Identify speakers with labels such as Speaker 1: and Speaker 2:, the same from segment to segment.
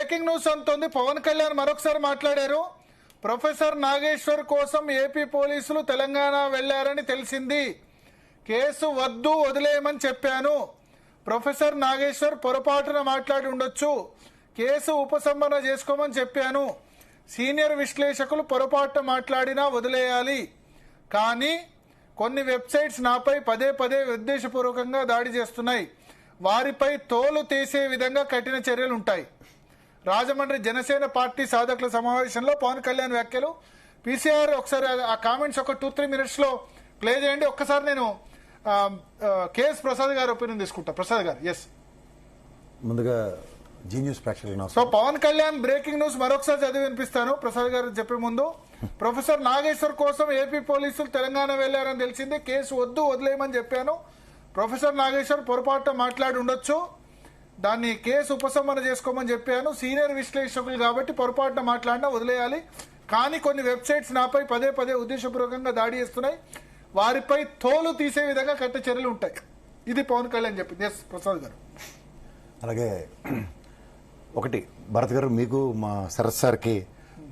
Speaker 1: Breaking news అంతోంది. పవన్ కళ్యాణ్ మరొకసారి మాట్లాడారు. ప్రొఫెసర్ నాగేశ్వర్ కోసం ఏపీ పోలీసులు తెలంగాణ వెళ్లారని తెలిసింది. కేసు వద్దు వదిలేయమని చెప్పాను. ప్రొఫెసర్ నాగేశ్వర్ పొరపాటున మాట్లాడి ఉండొచ్చు. కేసు ఉపసంహరణ చేసుకోమని చెప్పాను. సీనియర్ విశ్లేషకులు పొరపాటున మాట్లాడినా వదిలేయాలి. కానీ కొన్ని వెబ్సైట్స్ నాపై పదే పదే ఉద్దేశపూర్వకంగా దాడి చేస్తున్నాయి. వారిపై తోలు తీసే విధంగా కఠిన చర్యలు ఉంటాయి. రాజమండ్రి జనసేన పార్టీ సాధకుల సమావేశంలో పవన్ కళ్యాణ్ వ్యాఖ్యలు. పీసీఆర్ ఒకసారి ఆ కామెంట్స్ ఒక 2-3 మినిట్స్ లో ప్లే చేయండి. ఒక్కసారి నేను కేఎస్ ప్రసాద్ గారి ఒపీనియన్ తీసుకుంటా. ప్రసాద్ గారు. ఎస్,
Speaker 2: ముందుగా జీ న్యూస్ ప్రేక్షకులు.
Speaker 1: సో పవన్ కళ్యాణ్ బ్రేకింగ్ న్యూస్ మరొకసారి చదివి వినిపిస్తాను. ప్రసాద్ గారు చెప్పే ముందు, ప్రొఫెసర్ నాగేశ్వర్ కోసం ఏపీ పోలీసులు తెలంగాణ వెళ్లారని తెలిసింది. కేసు వద్దు వదిలేయమని చెప్పాను. ప్రొఫెసర్ నాగేశ్వర్ పొరపాటున మాట్లాడి ఉండొచ్చు. దాన్ని కేసు ఉపసంహరణ చేసుకోమని చెప్పాను. సీనియర్ విశ్లేషకులు కాబట్టి పొరపాటున మాట్లాడినా వదిలేయాలి. కానీ కొన్ని వెబ్సైట్స్ నాపై పదే పదే ఉద్దేశపూర్వకంగా దాడి చేస్తున్నాయి. వారిపై తోలు తీసే విధంగా కఠిన చర్యలు ఉంటాయి. ఇది పవన్ కళ్యాణ్ చెప్పింది. ఎస్ ప్రసాద్ గారు.
Speaker 2: అలాగే ఒకటి భరత్ గారు, మీకు మా శరత్ సార్కి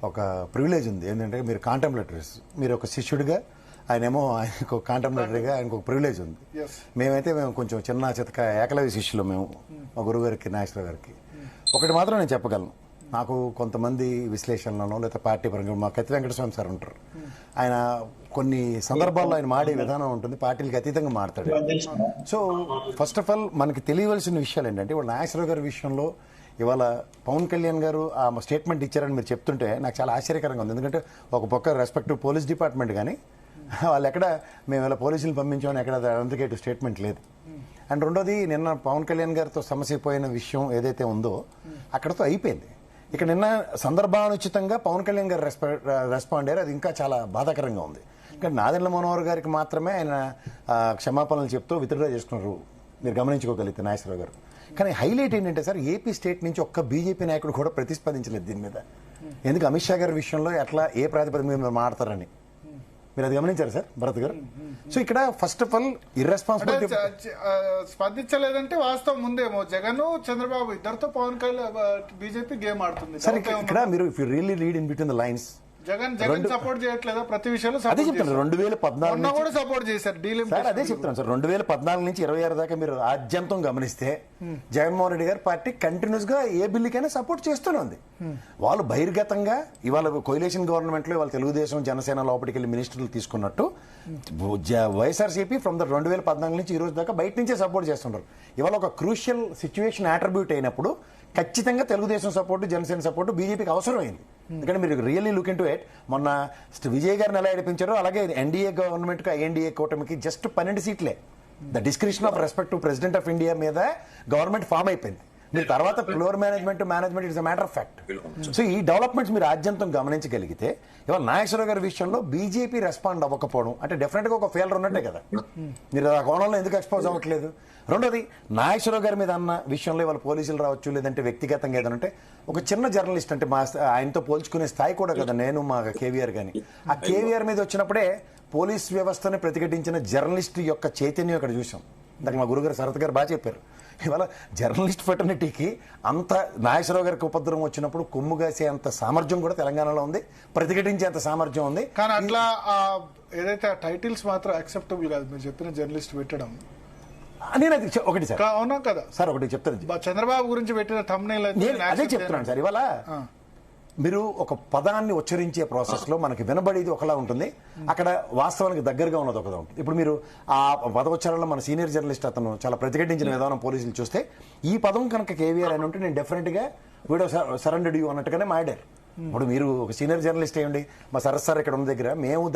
Speaker 2: ఒక ప్రివిలేజ్ ఉంది. ఏంటంటే మీరు కాంటెంప్లేటరీస్, మీరు ఒక శిష్యుడిగా, ఆయనేమో ఆయనకు కాంటెంప్లేటరీగా ఆయనకు ఒక ప్రివిలేజ్ ఉంది. మేము కొంచెం చిన్న చితక ఏకలవ్య శిష్యులు మేము, మా గురువు గారికి, నాగేశ్వర గారికి. ఒకటి మాత్రం నేను చెప్పగలను. నాకు కొంతమంది విశ్లేషణలను లేదా పార్టీ పరంగా మా కత్తి వెంకటస్వామి సార్ ఉంటారు. ఆయన కొన్ని సందర్భాల్లో ఆయన మాడే విధానం ఉంటుంది, పార్టీలకు అతీతంగా మాడతాడు. సో ఫస్ట్ ఆఫ్ ఆల్ మనకి తెలియవలసిన విషయాలు ఏంటంటే, ఇవాళ నాగేశ్వరరావు గారి విషయంలో ఇవాళ పవన్ కళ్యాణ్ గారు ఆ స్టేట్మెంట్ ఇచ్చారని మీరు చెప్తుంటే నాకు చాలా ఆశ్చర్యకరంగా ఉంది. ఎందుకంటే ఒక పక్క రెస్పెక్టివ్ పోలీస్ డిపార్ట్మెంట్ కానీ వాళ్ళు ఎక్కడ మేము ఇలా పోలీసులు పంపించామని ఎక్కడ అందుకేటు స్టేట్మెంట్ లేదు. అండ్ రెండోది, నిన్న పవన్ కళ్యాణ్ గారితో సమస్య పోయిన విషయం ఏదైతే ఉందో అక్కడతో అయిపోయింది. ఇక నిన్న సందర్భానుచితంగా పవన్ కళ్యాణ్ గారు రెస్పాండ్ అయ్యారు. అది ఇంకా చాలా బాధాకరంగా ఉంది. ఇంకా నాదెండ్ల మనోహర్ గారికి మాత్రమే ఆయన క్షమాపణలు చెప్తూ విత్డ్రా చేసుకున్నారు, మీరు గమనించుకోగలిగితే నాగేశ్వరరావు గారు. కానీ హైలైట్ ఏంటంటే సార్, ఏపీ స్టేట్ నుంచి ఒక్క బీజేపీ నాయకుడు కూడా ప్రతిస్పందించలేదు దీని మీద. ఎందుకు అమిత్ షా గారి విషయంలో ఎట్లా ఏ ప్రాతిపదిక మీద మాట్లాడతారని మీరు అది గమనించారు సార్ భరత్ గారు? సో ఇక్కడ ఫస్ట్ ఆఫ్ ఆల్ ఇర్రెస్పాన్సిబిలిటీ
Speaker 1: స్పందించలేదంటే వాస్తవం ముందేమో జగన్ చంద్రబాబు ఇద్దరితో పవన్ కళ్యాణ్ బీజేపీ గేమ్ ఆడుతుంది
Speaker 2: సార్. ఇక్కడ మీరు if you really read in between the lines,
Speaker 1: Jagan support చేయట్లేదా ప్రతి విషయంలో?
Speaker 2: అదే చెప్తాను. 2014
Speaker 1: కూడా సపోర్ట్ చేశారు.
Speaker 2: అదే చెప్తాను సార్. 2014 నుంచి 26 దాకా మీరు ఆద్యంతం గమనిస్తే జగన్మోహన్ రెడ్డి గారి పార్టీ కంటిన్యూస్ గా ఏ బిల్లుకైనా సపోర్ట్ చేస్తూనే ఉంది. వాళ్ళు బహిర్గతంగా ఇవాళ కోయిలేషన్ గవర్నమెంట్ లో ఇవాళ తెలుగుదేశం జనసేన లోపలికి వెళ్ళి మినిస్టర్లు తీసుకున్నట్టు వైఎస్ఆర్సీపీ ఫ్రమ్ ద 2014 నుంచి ఈ రోజు దాకా బయట నుంచే సపోర్ట్ చేస్తున్నారు. ఇవాళ ఒక క్రూషియల్ సిచ్యువేషన్ అట్రిబ్యూట్ అయినప్పుడు ఖచ్చితంగా తెలుగుదేశం సపోర్టు, జనసేన సపోర్టు బీజేపీకి అవసరమైంది. ఎందుకంటే మీరు really look into it, మొన్న విజయ్ గారిని ఎలా ఏడిపించారో అలాగే ఎన్డీఏ గవర్నమెంట్ కు ఐఎన్డీఏ కూటమికి జస్ట్ 12 సీట్లే. The description of respect to President of India మీద గవర్నమెంట్ ఫామ్ అయిపోయింది. మీరు తర్వాత floor management it's matter of fact. So ఈ డెవలప్మెంట్స్ మీరు ఆద్యంతం గమనించగలిగితే ఇవాళ నాగేశ్వరరావు గారి విషయంలో బీజేపీ రెస్పాండ్ అవ్వకపోవడం అంటే డెఫినెట్ గా ఒక ఫెయిల్యూర్ ఉన్నట్టే కదా. మీరు ఆ కోణంలో ఎందుకు ఎక్స్పోజ్ అవ్వట్లేదు? రెండోది, నాగేశ్వరరావు గారి మీద అన్న విషయంలో ఇవాళ పోలీసులు రావచ్చు, లేదంటే వ్యక్తిగతంగా ఏదంటే ఒక చిన్న జర్నలిస్ట్ అంటే మా ఆయనతో పోల్చుకునే స్థాయి కూడా కదా నేను, మా కేవీఆర్ కానీ. ఆ కేవీఆర్ మీద వచ్చినప్పుడే పోలీస్ వ్యవస్థని ప్రతిఘటించిన జర్నలిస్ట్ యొక్క చైతన్యం ఇక్కడ చూసాం. ఇందాక మా గురుగారు శరత్ గారు బాగా చెప్పారు. ఇవాళ జర్నలిస్ట్ ఫెటర్నిటీకి అంత నాగేశ్వరరావు గారికి ఉపద్రవం వచ్చినప్పుడు కొమ్ముగాసే అంత సామర్థ్యం కూడా తెలంగాణలో ఉంది, ప్రతిఘటించే అంత సామర్థ్యం ఉంది.
Speaker 1: కానీ అట్లా ఏదైతే టైటిల్స్ మాత్రం అక్సెప్టబుల్ కాదు మీరు చెప్పిన జర్నలిస్ట్ పెట్టడం.
Speaker 2: నేను అది ఒకటి సార్,
Speaker 1: అవునా కదా సార్,
Speaker 2: ఒకటి చెప్తాను.
Speaker 1: చంద్రబాబు గురించి పెట్టిన thumbnail
Speaker 2: అదే చెప్తున్నాను సార్. ఇవాళ మీరు ఒక పదాన్ని ఉచ్చరించే ప్రాసెస్ లో మనకి వినబడేది ఒకలా ఉంటుంది, అక్కడ వాస్తవానికి దగ్గరగా ఉన్నది ఒకలా ఉంటుంది. ఇప్పుడు మీరు ఆ పదోచ్చారణలో మన సీనియర్ జర్నలిస్ట్ అతను చాలా ప్రతిఘటించిన విధానం పోలీసులు చూస్తే, ఈ పదం కనుక కేవీఆర్ అని ఉంటే నేను డెఫినెట్ గా వీడియో సరెండర్డ్ యూ అన్నట్టుగానే మాడారు. ఇప్పుడు మీరు ఒక సీనియర్ జర్నలిస్ట్ అయ్యండి, మా సరస్ సార్ ఇక్కడ ఉన్న దగ్గర మేము దాన్ని